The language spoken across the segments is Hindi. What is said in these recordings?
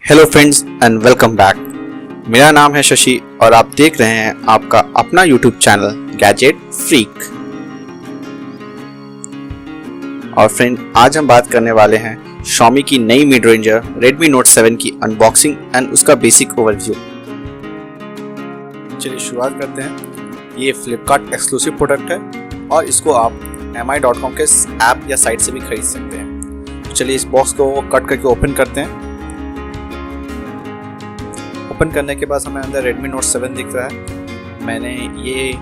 Hello friends and welcome back. मेरा नाम है शशि और आप देख रहे हैं आपका अपना यूट्यूब चैनल गैजेट फ्रीक। और फ्रेंड, आज हम बात करने वाले हैं Xiaomi की नई मिड रेंजर Redmi Note 7 की अनबॉक्सिंग एंड उसका बेसिक ओवरव्यू। चलिए शुरुआत करते हैं। ये फ्लिपकार्ट एक्सक्लूसिव प्रोडक्ट है और इसको आप mi.com के ऐप या साइट से भी खरीद सकते हैं। चलिए इस बॉक्स को कट करके ओपन करते हैं। ओपन करने के बाद हमें अंदर Redmi Note 7 दिख रहा है। मैंने ये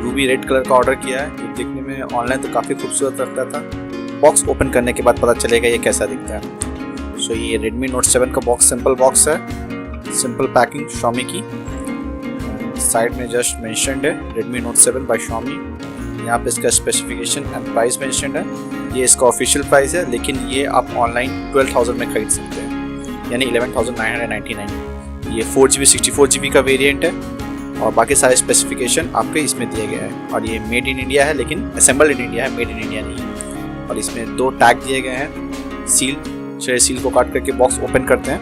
रूबी रेड कलर का ऑर्डर किया है। ये देखने में ऑनलाइन तो काफ़ी खूबसूरत लगता था। बॉक्स ओपन करने के बाद पता चलेगा ये कैसा दिखता है। सो ये Redmi Note 7 का बॉक्स सिंपल बॉक्स है, सिंपल पैकिंग Xiaomi की। साइड में जस्ट मेंशन्ड है Redmi Note 7 बाय Xiaomi। यहाँ पे इसका स्पेसिफिकेशन एंड प्राइस मेंशन्ड है। ये इसका ऑफिशियल प्राइस है, लेकिन ये आप ऑनलाइन 12,000 में खरीद सकते हैं, यानी 11,999। ये 4GB 64GB का वेरिएंट है और बाकी सारे स्पेसिफिकेशन आपके इसमें दिए गए हैं। और ये मेड इन इंडिया है, लेकिन असेंबल्ड इन इंडिया है, मेड इन इंडिया नहीं है। और इसमें 2 टैग दिए गए हैं, सील। चलिए सील को काट करके बॉक्स ओपन करते हैं।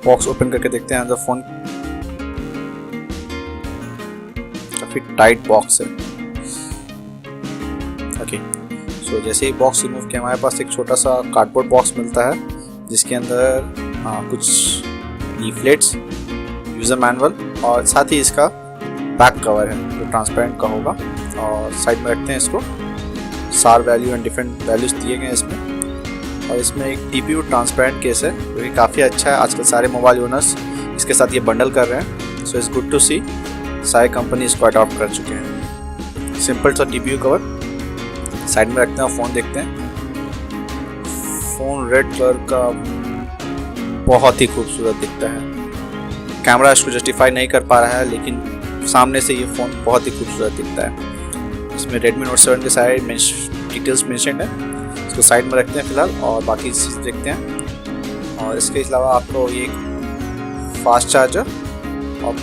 बॉक्स ओपन करके देखते हैं अंदर फोन। काफी टाइट बॉक्स है। ओके, सो जैसे ही बॉक्स रिमूव किया हमारे पास एक छोटा सा कार्डबोर्ड बॉक्स मिलता है, जिसके अंदर कुछ लीफलेट्स, यूज़र मैनुअल और साथ ही इसका बैक कवर है जो ट्रांसपेरेंट का होगा। और साइड में रखते हैं इसको। सार वैल्यू एंड डिफरेंट वैल्यूज दिए गए हैं इसमें। और इसमें एक TPU ट्रांसपेरेंट केस है जो कि काफ़ी अच्छा है। आजकल सारे मोबाइल ओनर्स इसके साथ ये बंडल कर रहे हैं। सो इट्स गुड टू सी, सारे कंपनी इसको अडॉप्ट कर चुके हैं। सिंपल सा TPU कवर साइड में रखते हैं। फ़ोन देखते हैं। फ़ोन रेड कलर का बहुत ही खूबसूरत दिखता है। कैमरा इसको जस्टिफाई नहीं कर पा रहा है, लेकिन सामने से ये फ़ोन बहुत ही खूबसूरत दिखता है। इसमें Redmi Note 7 के सारे डिटेल्स मेंशन्ड है। इसको साइड में रखते हैं फिलहाल और बाकी चीज़ देखते हैं। और इसके अलावा आपको ये फास्ट चार्जर और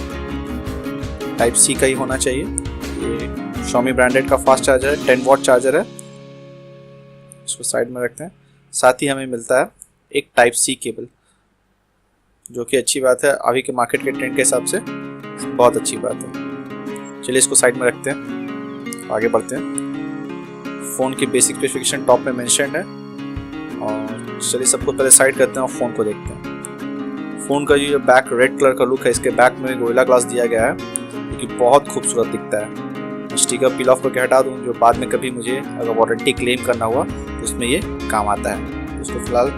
Type-C का ही होना चाहिए। ये Xiaomi ब्रांडेड का फास्ट चार्जर है, 10 वॉट चार्जर है। इसको साइड में रखते हैं। साथ ही हमें मिलता है एक Type-C केबल, जो कि अच्छी बात है। अभी के मार्केट के ट्रेंड के हिसाब से बहुत अच्छी बात है। चलिए इसको साइड में रखते हैं, आगे बढ़ते हैं। फ़ोन की बेसिक स्पेसिफिकेशन टॉप में मेंशन्ड है। और चलिए सबको पहले साइड करते हैं और फ़ोन को देखते हैं। फ़ोन का जो बैक रेड कलर का लुक है, इसके बैक में गोरिल्ला ग्लास दिया गया है, जो कि बहुत खूबसूरत दिखता है। स्टिकर पील ऑफ करके हटा दूँ, जो बाद में कभी मुझे अगर वारंटी क्लेम करना हुआ तो उसमें ये काम आता है। उसको फिलहाल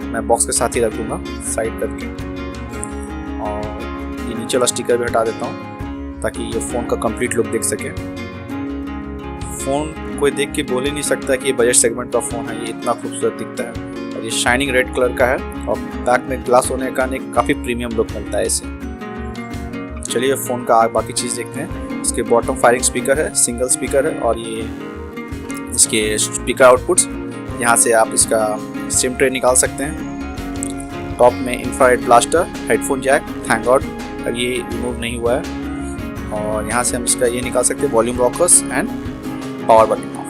मैं बॉक्स के साथ ही रख दूँगा साइड करके। और ये नीचे वाला स्टिकर भी हटा देता हूँ ताकि ये फ़ोन का कंप्लीट लुक देख सके। फ़ोन कोई देख के बोल ही नहीं सकता कि ये बजट सेगमेंट का फ़ोन है, ये इतना खूबसूरत दिखता है। और ये शाइनिंग रेड कलर का है और बैक में ग्लास होने के कारण एक काफ़ी प्रीमियम लुक मिलता है इसे। चलिए फ़ोन का बाकी चीज़ देखते हैं। इसके बॉटम फायरिंग स्पीकर है, सिंगल स्पीकर है। और ये इसके स्पीकर आउटपुट्स, यहाँ से आप इसका सिम ट्रे निकाल सकते हैं। टॉप में infrared blaster, headphone jack, thank God ये रिमूव नहीं हुआ है। और यहाँ से हम इसका ये निकाल सकते हैं volume rockers and power button off.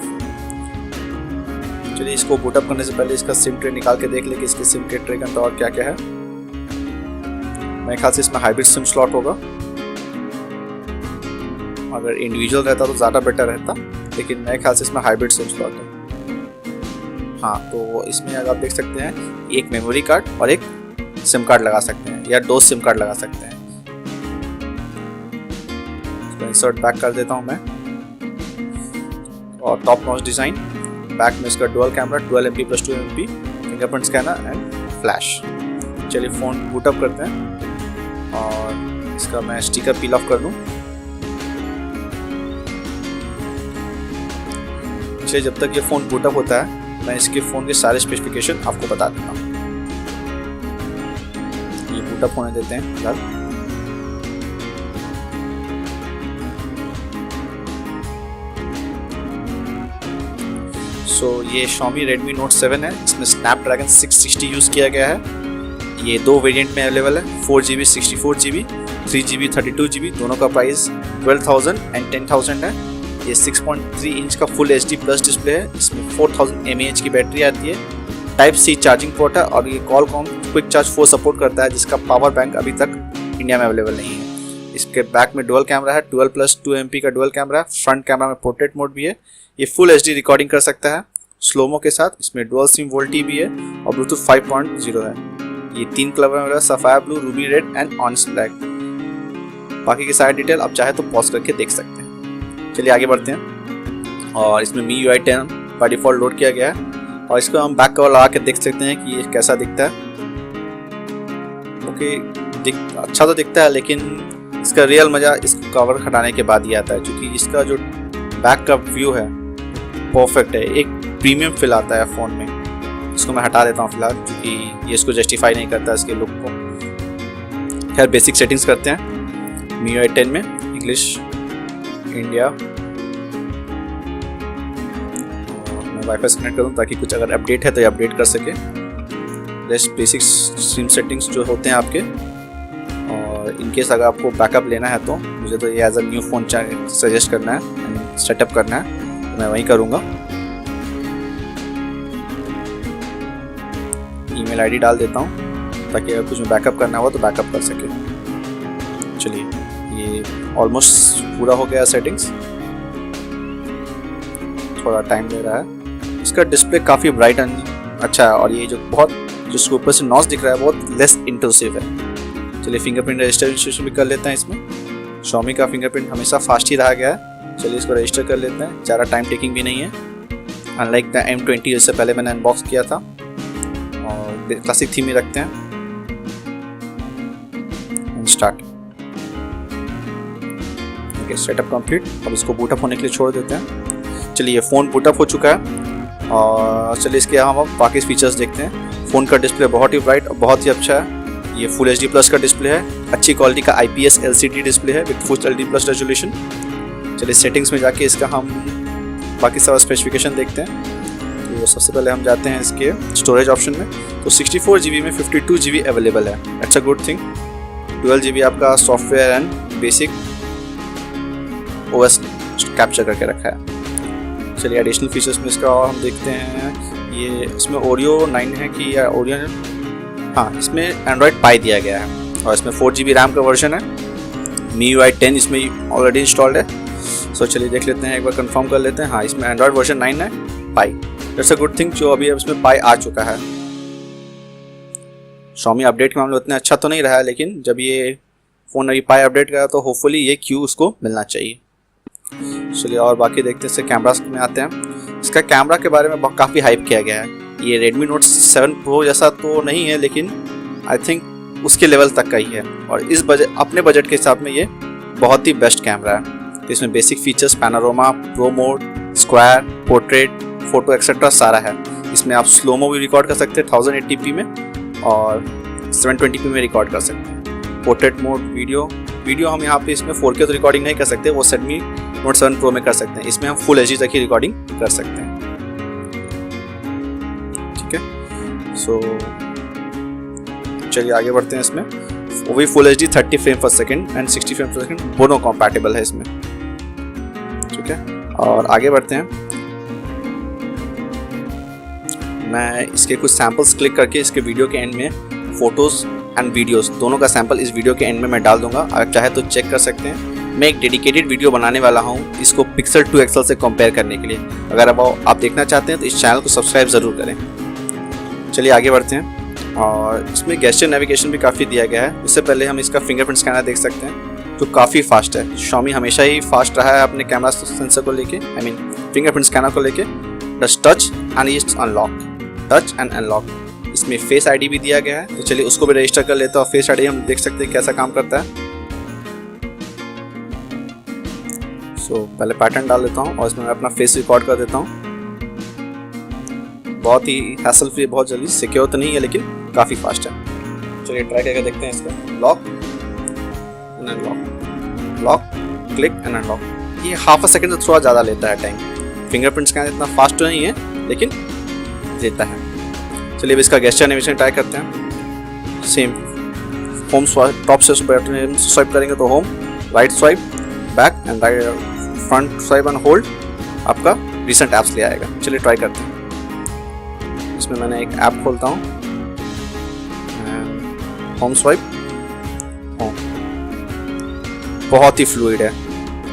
चलिए इसको बूटअप करने से पहले इसका सिम ट्रे निकाल के देख ले कि इसके सिम के ट्रे के अंदर और क्या क्या है। मेरे ख्याल से इसमें हाइब्रिड सिम स्लॉट होगा। अगर इंडिविजुअल रहता तो ज़्यादा बेटर रहता, लेकिन मेरे ख्याल से इसमें हाइब्रिड सिम स्लॉट है। हाँ, तो इसमें अगर आप देख सकते हैं एक मेमोरी कार्ड और एक सिम कार्ड लगा सकते हैं, या 2 सिम कार्ड लगा सकते हैं। इसको इंसर्ट बैक कर देता हूँ मैं। और टॉप नॉच डिज़ाइन, बैक में इसका dual camera, 12 MP + 2 MP, fingerprint scanner and flash. चलिए फ़ोन बूटअप करते हैं और इसका मैं स्टिकर पील ऑफ कर दूँ। चलिए जब तक ये फ़ोन बूटअप होता है, मैं इसके फ़ोन के सारे स्पेसिफिकेशन आपको बता देता हूँ। ये बूटअप होने देते हैं फिलहाल। सो ये Xiaomi Redmi Note 7 है। इसमें Snapdragon 660 यूज़ किया गया है। ये 2 वेरिएंट में अवेलेबल है, 4GB 64GB, 3GB 32GB। दोनों का प्राइस 12,000 एंड 10,000 है। ये 6.3 इंच का फुल HD प्लस डिस्प्ले है। इसमें 4000 mAh की बैटरी आती है, टाइप C चार्जिंग पोर्ट है और ये Qualcomm क्विक चार्ज 4 सपोर्ट करता है, जिसका पावर बैंक अभी तक इंडिया में अवेलेबल नहीं है। इसके बैक में डुअल कैमरा है, 12+2 MP का डुअल कैमरा है। फ्रंट कैमरा में पोर्ट्रेट मोड भी है। ये फुल HD रिकॉर्डिंग कर सकता है स्लोमो के साथ। इसमें डुअल सिम वोल्टी भी है और ब्लूटूथ 5.0 है। ये 3 कलर में है, sapphire blue, Ruby red and honest black. बाकी की सारी डिटेल आप चाहे तो पॉज करके देख सकते हैं। चलिए आगे बढ़ते हैं। और इसमें MIUI 10 बाय डिफॉल्ट लोड किया गया है और इसको हम बैक कवर लगा के देख सकते हैं कि ये कैसा दिखता है। ओके, अच्छा तो दिखता है, लेकिन इसका रियल मज़ा इसको कवर हटाने के बाद ही आता है, क्योंकि इसका जो बैक का व्यू है परफेक्ट है। एक प्रीमियम फील आता है फ़ोन में। इसको मैं हटा देता हूँ फिलहाल, क्योंकि ये इसको जस्टिफाई नहीं करता इसके लुक को। खैर बेसिक सेटिंग्स करते हैं। MIUI 10 में इंग्लिश, इंडिया, मैं वाईफाई से कनेक्ट करूँ ताकि कुछ अगर अपडेट है तो ये अपडेट कर सके। रेस्ट बेसिक स्ट्रीम सेटिंग्स जो होते हैं आपके, और इनकेस अगर आपको बैकअप लेना है तो मुझे तो ये as a new phone suggest करना है, सेटअप करना है, तो मैं वही करूँगा। ईमेल आईडी डाल देता हूँ ताकि अगर कुछ बैकअप करना हो तो बैकअप कर सके। चलिए, ये ऑलमोस्ट पूरा हो गया सेटिंग्स, थोड़ा टाइम ले रहा है। इसका डिस्प्ले काफ़ी ब्राइट एंड अच्छा है और ये जो इसके ऊपर से नॉच दिख रहा है बहुत लेस इंट्रूसिव है। चलिए फिंगरप्रिंट रजिस्टर भी कर लेते हैं इसमें। Xiaomi का फिंगरप्रिंट हमेशा फास्ट ही रहा गया है। चलिए इसको रजिस्टर कर लेते हैं, ज़्यादा टाइम टेकिंग भी नहीं है, अनलाइक द M20 जिससे पहले मैंने अनबॉक्स किया था। और क्लासिक थीम ही रखते हैं। स्टार्ट। Okay, setup complete. अब इसको बूटअप होने के लिए छोड़ देते हैं। चलिए फ़ोन बूटअप हो चुका है और चलिए इसके हम अब बाकी फीचर्स देखते हैं। फ़ोन का डिस्प्ले बहुत ही ब्राइट और बहुत ही अच्छा है। ये फुल HD प्लस का डिस्प्ले है, अच्छी क्वालिटी का IPS LCD डिस्प्ले है with full HD plus resolution. चलिए सेटिंग्स में जाके इसका हम बाकी सब स्पेसिफिकेशन देखते हैं। तो सबसे पहले हम जाते हैं इसके स्टोरेज ऑप्शन में। तो 64 GB में 52 GB अवेलेबल है। अच्छा, गुड थिंग। 12 GB आपका software and basic OS capture करके रखा है। चलिए एडिशनल फीचर्स में इसका और हम देखते हैं। ये इसमें Oreo 9 है कि या Oreo, हाँ, इसमें एंड्रॉयड पाई दिया गया है और इसमें 4 GB रैम का वर्जन है। MIUI 10 इसमें ऑलरेडी इंस्टॉल्ड है। सो चलिए देख लेते हैं, एक बार कंफर्म कर लेते हैं। हाँ, इसमें एंड्रॉयड वर्जन 9 है, पाई। दैट्स अ गुड थिंग जो अभी इसमें पाई आ चुका है। Xiaomi अपडेट के मामले उतना अच्छा तो नहीं रहा है, लेकिन जब ये फ़ोन अभी पाई अपडेट करा तो होपफुली ये क्यू उसको मिलना चाहिए। चलिए और बाकी देखते हैं। इससे कैमरा में आते हैं। इसका कैमरा के बारे में काफ़ी हाइप किया गया है। ये Redmi Note 7 Pro जैसा तो नहीं है, लेकिन आई थिंक उसके लेवल तक का ही है और इस अपने बजट के हिसाब में ये बहुत ही बेस्ट कैमरा है। तो इसमें basic features panorama, pro mode, square, portrait, photo etcetera सारा है। इसमें आप स्लोमो भी रिकॉर्ड कर सकते हैं 1080p में और 720p में रिकॉर्ड कर सकते हैं। पोर्ट्रेट मोड, वीडियो हम यहाँ पे इसमें 4K तो रिकॉर्डिंग नहीं कर सकते, वो Redmi Note 7 Pro में कर सकते हैं। इसमें हम फुल HD तक ही रिकॉर्डिंग कर सकते हैं। ठीक है, सो चलिए आगे बढ़ते हैं। इसमें वो भी फुल HD 30 फ्रेम पर सेकेंड एंड 60 फ्रेम पर सेकेंड दोनों कॉम्पैटिबल है इसमें। ठीक है, और आगे बढ़ते हैं। मैं इसके कुछ सैम्पल्स क्लिक करके इसके वीडियो के एंड में फ़ोटोज़ एंड वीडियोस दोनों का सैंपल इस वीडियो के एंड में मैं डाल दूंगा। अगर चाहे तो चेक कर सकते हैं। मैं एक डेडिकेटेड वीडियो बनाने वाला हूं इसको Pixel 2 XL से कंपेयर करने के लिए। अगर अब आप देखना चाहते हैं तो इस चैनल को सब्सक्राइब ज़रूर करें। चलिए आगे बढ़ते हैं। और इसमें गेस्चर नेविगेशन भी काफ़ी दिया गया है। उससे पहले हम इसका फिंगरप्रिंट स्कैनर देख सकते हैं जो काफ़ी फास्ट है। Xiaomi हमेशा ही फास्ट रहा है अपने कैमरा सेंसर को लेके, फिंगरप्रिंट स्कैनर को लेके। Touch and it's unlock, touch and unlock. इसमें फेस आईडी भी दिया गया है, तो चलिए उसको भी रजिस्टर कर लेते हैं और फेस आईडी हम देख सकते हैं कैसा काम करता है। पहले पैटर्न डाल देता हूँ और इसमें मैं अपना फेस रिकॉर्ड कर देता हूँ। बहुत ही हैसल फ्री, बहुत जल्दी, सिक्योर तो नहीं है लेकिन काफ़ी फास्ट है। चलिए ट्राई करके देखते हैं इसका। Lock and unlock, lock, click and unlock. ये हाफ अ सेकेंड से थोड़ा ज़्यादा लेता है टाइम। फिंगरप्रिंट स्कैनर इतना फास्ट तो नहीं है लेकिन देता है। चलिए अब इसका गेस्चर एनिमेशन ट्राई करते हैं। सेम होम स्वाइप, टॉप से स्वाइप करेंगे तो home, right swipe, back and right front swipe and hold आपका रिसेंट ऐप्स ले आएगा। चलिए ट्राई करते हैं। इसमें मैंने एक ऐप खोलता हूँ, होम स्वाइप, होम। बहुत ही फ्लूइड है,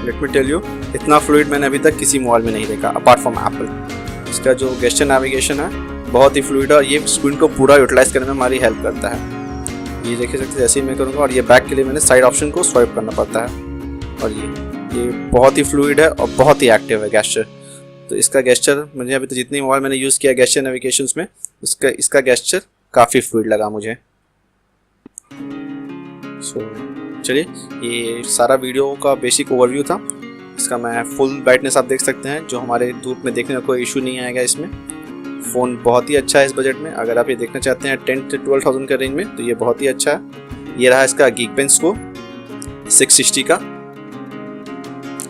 लेट मी टेल यू, इतना फ्लूइड मैंने अभी तक किसी मोबाइल में नहीं देखा अपार्ट फ्रॉम एप्पल। इसका जो गेस्चर नेविगेशन है बहुत ही फ्लूइड है और ये स्क्रीन को पूरा यूटिलाइज करने में हमारी हेल्प करता है। ये देख सकते जैसे ही मैं करूँगा, और ये बैक के लिए मैंने साइड ऑप्शन को स्वाइप करना पड़ता है। और ये बहुत ही फ्लूइड है और बहुत ही एक्टिव है गेस्चर। तो इसका गेस्चर मुझे अभी तो जितनी मोबाइल मैंने यूज़ किया गेस्चर नेविगेशंस में, इसका गेस्चर काफ़ी फ्लूइड लगा मुझे। चलिए, ये सारा वीडियो का बेसिक ओवरव्यू था। इसका मैं फुल ब्राइटनेस आप देख सकते हैं, जो हमारे धूप में देखने का कोई इशू नहीं आएगा इसमें। फ़ोन बहुत ही अच्छा है इस बजट में। अगर आप ये देखना चाहते हैं 10 से 12,000 के रेंज में, तो ये बहुत ही अच्छा है। ये रहा इसका Geekbench स्कोर 660 का,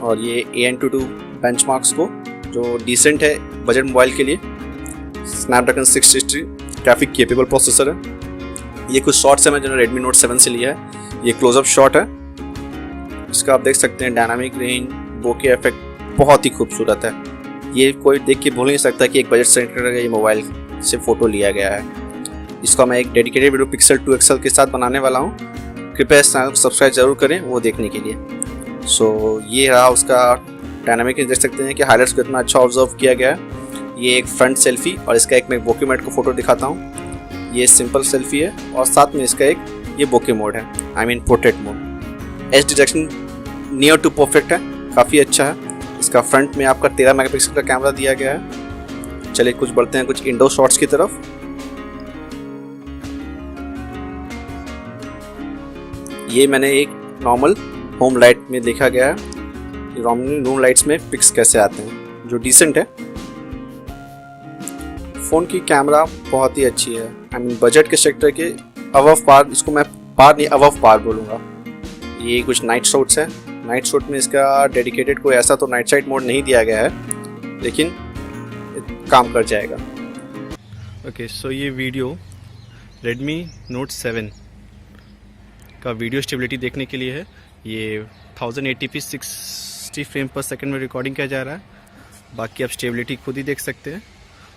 और ये ANTUTU बेंचमार्क स्कोर जो डिसेंट है बजट मोबाइल के लिए। स्नैपड्रैगन 660 ग्राफिक केपेबल प्रोसेसर है। ये कुछ शॉट्स है मैं जो Redmi Note 7 से लिया है। ये क्लोजअप शॉट है। इसका आप देख सकते हैं डायनामिक रेंज, बोके इफेक्ट बहुत ही खूबसूरत है। ये कोई देख के भूल नहीं सकता कि एक बजट सेंटर का ये मोबाइल से फ़ोटो लिया गया है। इसका मैं एक डेडिकेटेड वीडियो Pixel 2 XL के साथ बनाने वाला हूँ। कृपया इस चैनल को सब्सक्राइब जरूर करें वो देखने के लिए। ये रहा उसका डायनामिक रेंज, देख सकते हैं कि हाइलाइट्स को इतना अच्छा ऑब्जर्व किया गया है। ये एक फ्रंट सेल्फी, और इसका एक मैं बोके मोड को फ़ोटो दिखाता हूँ। ये सिंपल सेल्फी है और साथ में इसका एक ये बोके मोड है, I mean portrait mode. Edge detection near to perfect है, काफ़ी अच्छा है। इसका फ्रंट में आपका 13 मेगापिक्सल का कैमरा दिया गया है। चलिए कुछ बढ़ते हैं कुछ इंडोर शॉट्स की तरफ। ये मैंने एक नॉर्मल होम लाइट में देखा गया है, नॉर्मल रूम लाइट्स में पिक्स कैसे आते हैं, जो डिसेंट है। फ़ोन की कैमरा बहुत ही अच्छी है, आई मीन बजट के सेक्टर के अबव पार, इसको मैं पार नहीं अबव पार बोलूँगा। ये कुछ नाइट शॉट्स है। नाइट शॉट में इसका डेडिकेटेड कोई ऐसा तो नाइट साइड मोड नहीं दिया गया है, लेकिन काम कर जाएगा। ओके, सो ये वीडियो Redmi Note 7 का वीडियो स्टेबिलिटी देखने के लिए है। ये 1080p 60 फ्रेम पर सेकंड में रिकॉर्डिंग किया जा रहा है। बाकी आप स्टेबिलिटी खुद ही देख सकते हैं।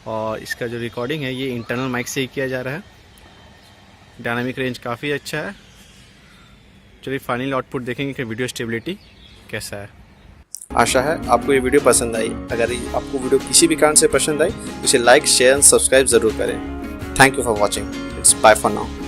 और इसका जो रिकॉर्डिंग है ये इंटरनल माइक से ही किया जा रहा है। डायनामिक रेंज काफ़ी अच्छा है। चलिए फाइनल आउटपुट देखेंगे कि वीडियो स्टेबिलिटी कैसा है। आशा है आपको ये वीडियो पसंद आई। अगर आपको वीडियो किसी भी कारण से पसंद आई तो इसे लाइक, शेयर एंड सब्सक्राइब ज़रूर करें। Thank you for watching. It's bye for now.